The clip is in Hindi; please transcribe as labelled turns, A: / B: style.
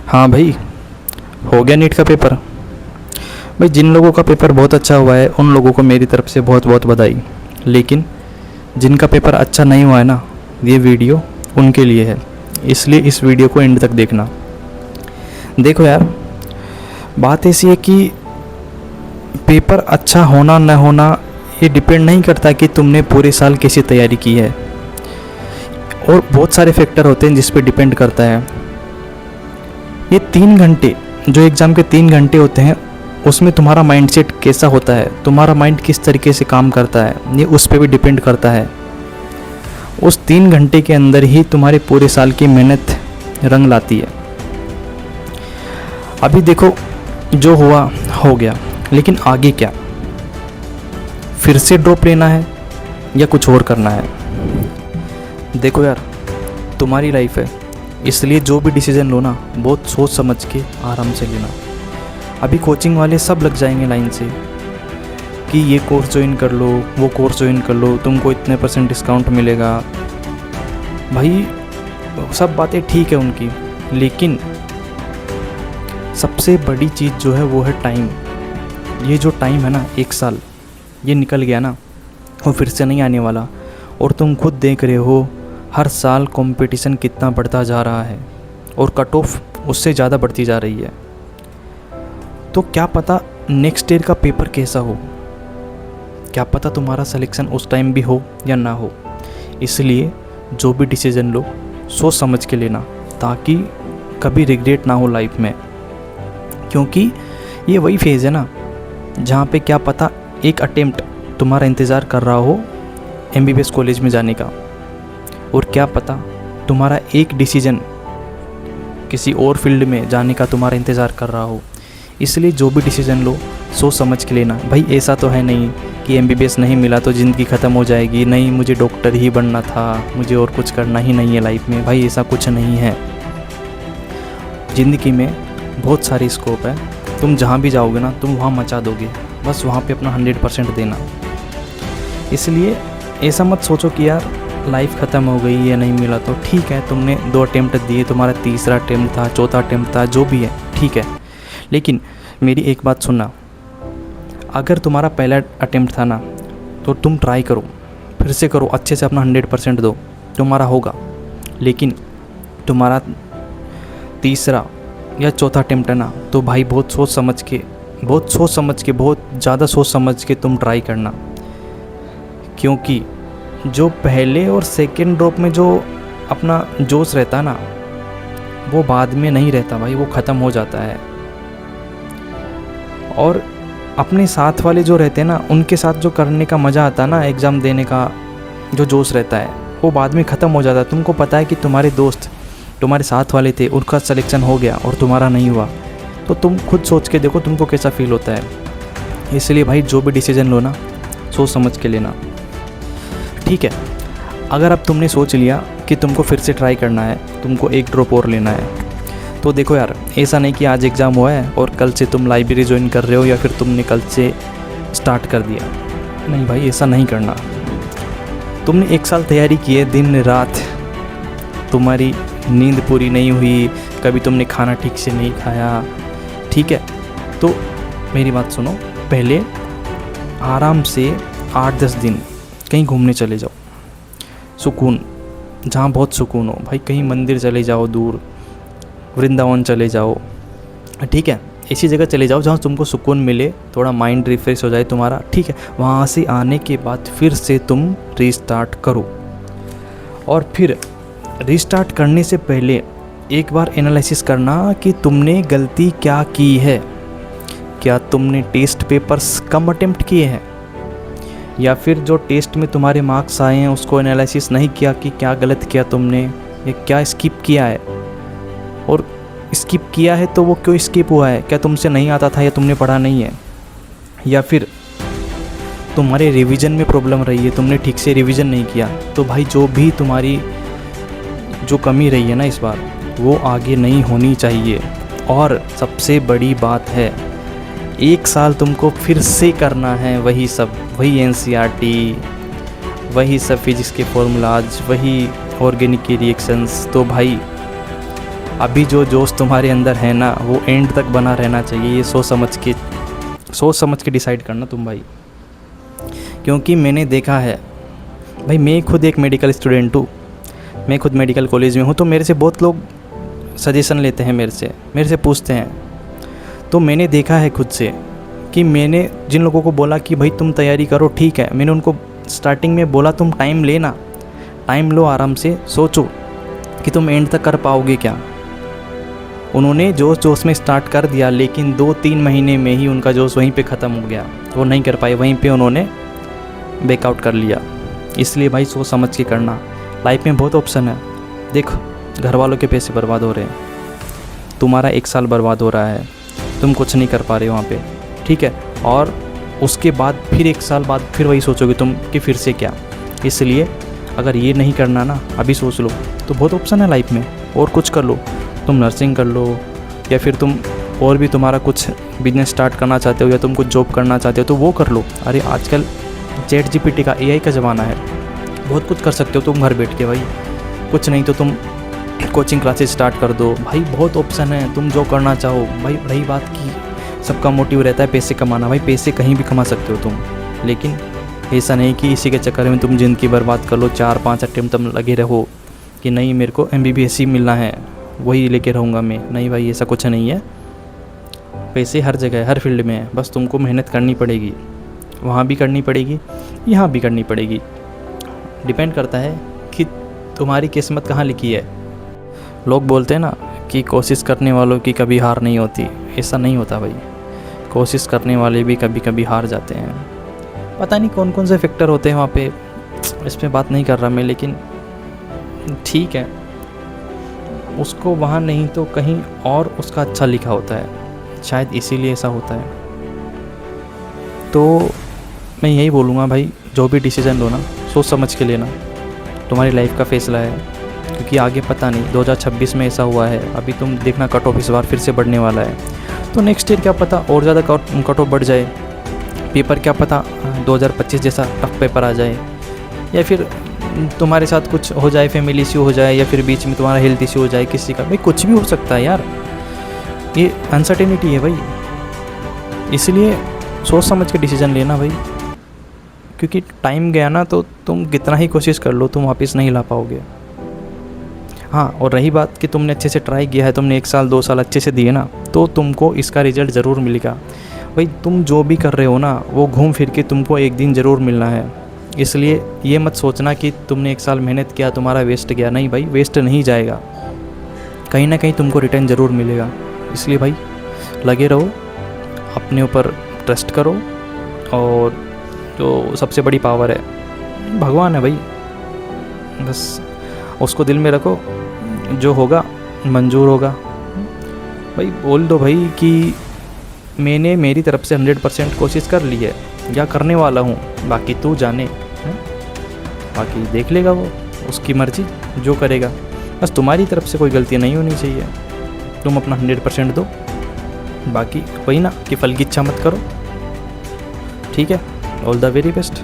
A: हाँ भाई, हो गया नीट का पेपर। भाई जिन लोगों का पेपर बहुत अच्छा हुआ है उन लोगों को मेरी तरफ से बहुत बहुत बधाई। लेकिन जिनका पेपर अच्छा नहीं हुआ है ना, ये वीडियो उनके लिए है, इसलिए इस वीडियो को एंड तक देखना। देखो यार, बात ऐसी है कि पेपर अच्छा होना न होना ये डिपेंड नहीं करता कि तुमने पूरे साल कैसी तैयारी की है, और बहुत सारे फैक्टर होते हैं जिस पे डिपेंड करता है। ये 3 घंटे, जो एग्ज़ाम के 3 घंटे होते हैं, उसमें तुम्हारा माइंडसेट कैसा होता है, तुम्हारा माइंड किस तरीके से काम करता है, ये उस पर भी डिपेंड करता है। उस 3 घंटे के अंदर ही तुम्हारे पूरे साल की मेहनत रंग लाती है। अभी देखो, जो हुआ हो गया, लेकिन आगे क्या? फिर से ड्रॉप लेना है या कुछ और करना है? देखो यार, तुम्हारी लाइफ है, इसलिए जो भी डिसीज़न लो ना, बहुत सोच समझ के आराम से लेना। अभी कोचिंग वाले सब लग जाएंगे लाइन से कि ये कोर्स ज्वाइन कर लो, वो कोर्स ज्वाइन कर लो, तुमको इतने % डिस्काउंट मिलेगा। भाई सब बातें ठीक है उनकी, लेकिन सबसे बड़ी चीज़ जो है वो है टाइम। ये जो टाइम है ना, 1 साल, ये निकल गया ना, वो फिर से नहीं आने वाला। और तुम खुद देख रहे हो हर साल कंपटीशन कितना बढ़ता जा रहा है, और कट ऑफ उससे ज़्यादा बढ़ती जा रही है। तो क्या पता नेक्स्ट ईयर का पेपर कैसा हो, क्या पता तुम्हारा सिलेक्शन उस टाइम भी हो या ना हो। इसलिए जो भी डिसीज़न लो सोच समझ के लेना, ताकि कभी रिग्रेट ना हो लाइफ में। क्योंकि ये वही फेज़ है ना जहाँ पे क्या पता एक अटेम्प्ट तुम्हारा इंतज़ार कर रहा हो MBBS कॉलेज में जाने का, और क्या पता तुम्हारा एक डिसीजन किसी और फील्ड में जाने का तुम्हारा इंतज़ार कर रहा हो। इसलिए जो भी डिसीज़न लो सोच समझ के लेना। भाई ऐसा तो है नहीं कि MBBS नहीं मिला तो ज़िंदगी ख़त्म हो जाएगी, नहीं मुझे डॉक्टर ही बनना था, मुझे और कुछ करना ही नहीं है लाइफ में। भाई ऐसा कुछ नहीं है। ज़िंदगी में बहुत सारी स्कोप है, तुम जहाँ भी जाओगे ना तुम वहाँ मचा दोगे, बस वहाँ पे अपना 100% देना। इसलिए ऐसा मत सोचो कि यार लाइफ ख़त्म हो गई या नहीं मिला तो ठीक है, तुमने 2 अटेम्प्ट दिए, तुम्हारा तीसरा अटेम्प्ट था, चौथा अटेम्प्ट था, जो भी है ठीक है। लेकिन मेरी एक बात सुनना, अगर तुम्हारा पहला अटेम्प्ट था ना तो तुम ट्राई करो, फिर से करो, अच्छे से अपना 100% दो, तुम्हारा होगा। लेकिन तुम्हारा तीसरा या चौथा अटेम्प्ट है ना, तो भाई बहुत सोच समझ के, बहुत ज़्यादा सोच समझ के तुम ट्राई करना। क्योंकि जो पहले और सेकंड ड्रॉप में जो अपना जोश रहता ना, वो बाद में नहीं रहता भाई, वो ख़त्म हो जाता है। और अपने साथ वाले जो रहते हैं ना, उनके साथ जो करने का मज़ा आता है ना, एग्ज़ाम देने का जो जोश रहता है, वो बाद में ख़त्म हो जाता है। तुमको पता है कि तुम्हारे दोस्त तुम्हारे साथ वाले थे, उनका सिलेक्शन हो गया और तुम्हारा नहीं हुआ, तो तुम खुद सोच के देखो तुमको कैसा फील होता है। इसलिए भाई जो भी डिसीज़न लो ना सोच समझ के लेना, ठीक है। अगर अब तुमने सोच लिया कि तुमको फिर से ट्राई करना है, तुमको एक ड्रॉप और लेना है, तो देखो यार, ऐसा नहीं कि आज एग्ज़ाम हुआ है और कल से तुम लाइब्रेरी ज्वाइन कर रहे हो या फिर तुमने कल से स्टार्ट कर दिया। नहीं भाई, ऐसा नहीं करना। तुमने 1 साल तैयारी की है, दिन रात, तुम्हारी नींद पूरी नहीं हुई, कभी तुमने खाना ठीक से नहीं खाया, ठीक है। तो मेरी बात सुनो, पहले आराम से 8-10 दिन कहीं घूमने चले जाओ, सुकून, जहाँ बहुत सुकून हो भाई। कहीं मंदिर चले जाओ, दूर वृंदावन चले जाओ, ठीक है। ऐसी जगह चले जाओ जहाँ तुमको सुकून मिले, थोड़ा माइंड रिफ्रेश हो जाए तुम्हारा, ठीक है। वहाँ से आने के बाद फिर से तुम रीस्टार्ट करो, और फिर रीस्टार्ट करने से पहले एक बार एनालिसिस करना कि तुमने गलती क्या की है। क्या तुमने टेस्ट पेपर्स कम अटेम्प्ट किए हैं, या फिर जो टेस्ट में तुम्हारे मार्क्स आए हैं उसको एनालिसिस नहीं किया कि क्या गलत किया तुमने, या क्या स्किप किया है, और स्किप किया है तो वो क्यों स्किप हुआ है, क्या तुमसे नहीं आता था या तुमने पढ़ा नहीं है, या फिर तुम्हारे रिवीजन में प्रॉब्लम रही है, तुमने ठीक से रिवीजन नहीं किया। तो भाई जो भी तुम्हारी जो कमी रही है ना इस बार, वो आगे नहीं होनी चाहिए। और सबसे बड़ी बात है, 1 साल तुमको फिर से करना है वही सब, वही NCERT, वही सब फिजिक्स के फॉर्मूलाज, वही ऑर्गेनिक के रिएक्शंस। तो भाई अभी जो जोश तुम्हारे अंदर है ना, वो एंड तक बना रहना चाहिए। ये सोच समझ के डिसाइड करना तुम भाई, क्योंकि मैंने देखा है भाई, मैं खुद एक मेडिकल स्टूडेंट हूँ, मैं खुद मेडिकल कॉलेज में हूँ, तो मेरे से बहुत लोग सजेशन लेते हैं, मेरे से पूछते हैं। तो मैंने देखा है खुद से कि मैंने जिन लोगों को बोला कि भाई तुम तैयारी करो, ठीक है, मैंने उनको स्टार्टिंग में बोला तुम टाइम लेना, टाइम लो, आराम से सोचो कि तुम एंड तक कर पाओगे क्या। उन्होंने जोश में स्टार्ट कर दिया, लेकिन 2-3 महीने में ही उनका जोश वहीं पे ख़त्म हो गया, वो नहीं कर पाए, वहीं पे उन्होंने बैकआउट कर लिया। इसलिए भाई सोच समझ के करना। लाइफ में बहुत ऑप्शन है। देखो, घर वालों के पैसे बर्बाद हो रहे हैं, तुम्हारा 1 साल बर्बाद हो रहा है, तुम कुछ नहीं कर पा रहे हो वहाँ पे, ठीक है, और उसके बाद फिर 1 साल बाद फिर वही सोचोगे तुम कि फिर से क्या। इसलिए अगर ये नहीं करना ना, अभी सोच लो, तो बहुत ऑप्शन है लाइफ में, और कुछ कर लो, तुम नर्सिंग कर लो, या फिर तुम और भी तुम्हारा कुछ बिजनेस स्टार्ट करना चाहते हो, या तुम कुछ जॉब करना चाहते हो तो वो कर लो। अरे आजकल ChatGPT का, AI का ज़माना है, बहुत कुछ कर सकते हो तुम घर बैठ के भाई। कुछ नहीं तो तुम कोचिंग क्लासेस स्टार्ट कर दो भाई, बहुत ऑप्शन है, तुम जो करना चाहो भाई। रही बात की सबका मोटिव रहता है पैसे कमाना, भाई पैसे कहीं भी कमा सकते हो तुम, लेकिन ऐसा नहीं कि इसी के चक्कर में तुम जिंदगी बर्बाद कर लो। 4-5 अटेम्प्ट तुम लगे रहो कि नहीं मेरे को MBBS ही मिलना है, वही लेके रहूँगा मैं। नहीं भाई, ऐसा कुछ नहीं है। पैसे हर जगह, हर फील्ड में है, बस तुमको मेहनत करनी पड़ेगी, वहाँ भी करनी पड़ेगी, यहाँ भी करनी पड़ेगी। डिपेंड करता है कि तुम्हारी किस्मत कहाँ लिखी है। लोग बोलते हैं ना कि कोशिश करने वालों की कभी हार नहीं होती, ऐसा नहीं होता भाई। कोशिश करने वाले भी कभी कभी हार जाते हैं। पता नहीं कौन कौन से फैक्टर होते हैं वहाँ पे, इस पर बात नहीं कर रहा मैं, लेकिन ठीक है, उसको वहाँ नहीं तो कहीं और उसका अच्छा लिखा होता है, शायद इसीलिए ऐसा होता है। तो मैं यही बोलूँगा भाई, जो भी डिसीज़न लो ना, सोच समझ के लेना, तुम्हारी लाइफ का फैसला है, क्योंकि आगे पता नहीं 2026 में ऐसा हुआ है, अभी तुम देखना कट ऑफ इस बार फिर से बढ़ने वाला है, तो नेक्स्ट ईयर क्या पता और ज़्यादा कट ऑफ बढ़ जाए, पेपर क्या पता 2025 जैसा टफ पेपर आ जाए, या फिर तुम्हारे साथ कुछ हो जाए, फैमिली इश्यू हो जाए, या फिर बीच में तुम्हारा हेल्थ इश्यू हो जाए किसी का, भाई कुछ भी हो सकता है यार, ये अनसर्टेनिटी है भाई। इसलिए सोच समझ के डिसीज़न लेना भाई, क्योंकि टाइम गया ना तो तुम कितना ही कोशिश कर लो तुम वापस नहीं ला पाओगे। हाँ, और रही बात कि तुमने अच्छे से ट्राई किया है, तुमने 1 साल 2 साल अच्छे से दिए ना, तो तुमको इसका रिज़ल्ट ज़रूर मिलेगा भाई। तुम जो भी कर रहे हो ना, वो घूम फिर के तुमको एक दिन ज़रूर मिलना है। इसलिए ये मत सोचना कि तुमने 1 साल मेहनत किया तुम्हारा वेस्ट गया, नहीं भाई, वेस्ट नहीं जाएगा, कहीं ना कहीं तुमको रिटर्न ज़रूर मिलेगा। इसलिए भाई लगे रहो, अपने ऊपर ट्रस्ट करो, और जो सबसे बड़ी पावर है भगवान है भाई, बस उसको दिल में रखो, जो होगा मंजूर होगा। भाई बोल दो भाई कि मैंने मेरी तरफ से 100% कोशिश कर ली है, या करने वाला हूँ, बाकी तू जाने है? बाकी देख लेगा वो, उसकी मर्ज़ी, जो करेगा, बस तुम्हारी तरफ से कोई गलती नहीं होनी चाहिए। तुम अपना 100% दो, बाकी वही ना कि फल की इच्छा मत करो। ठीक है, ऑल द वेरी बेस्ट।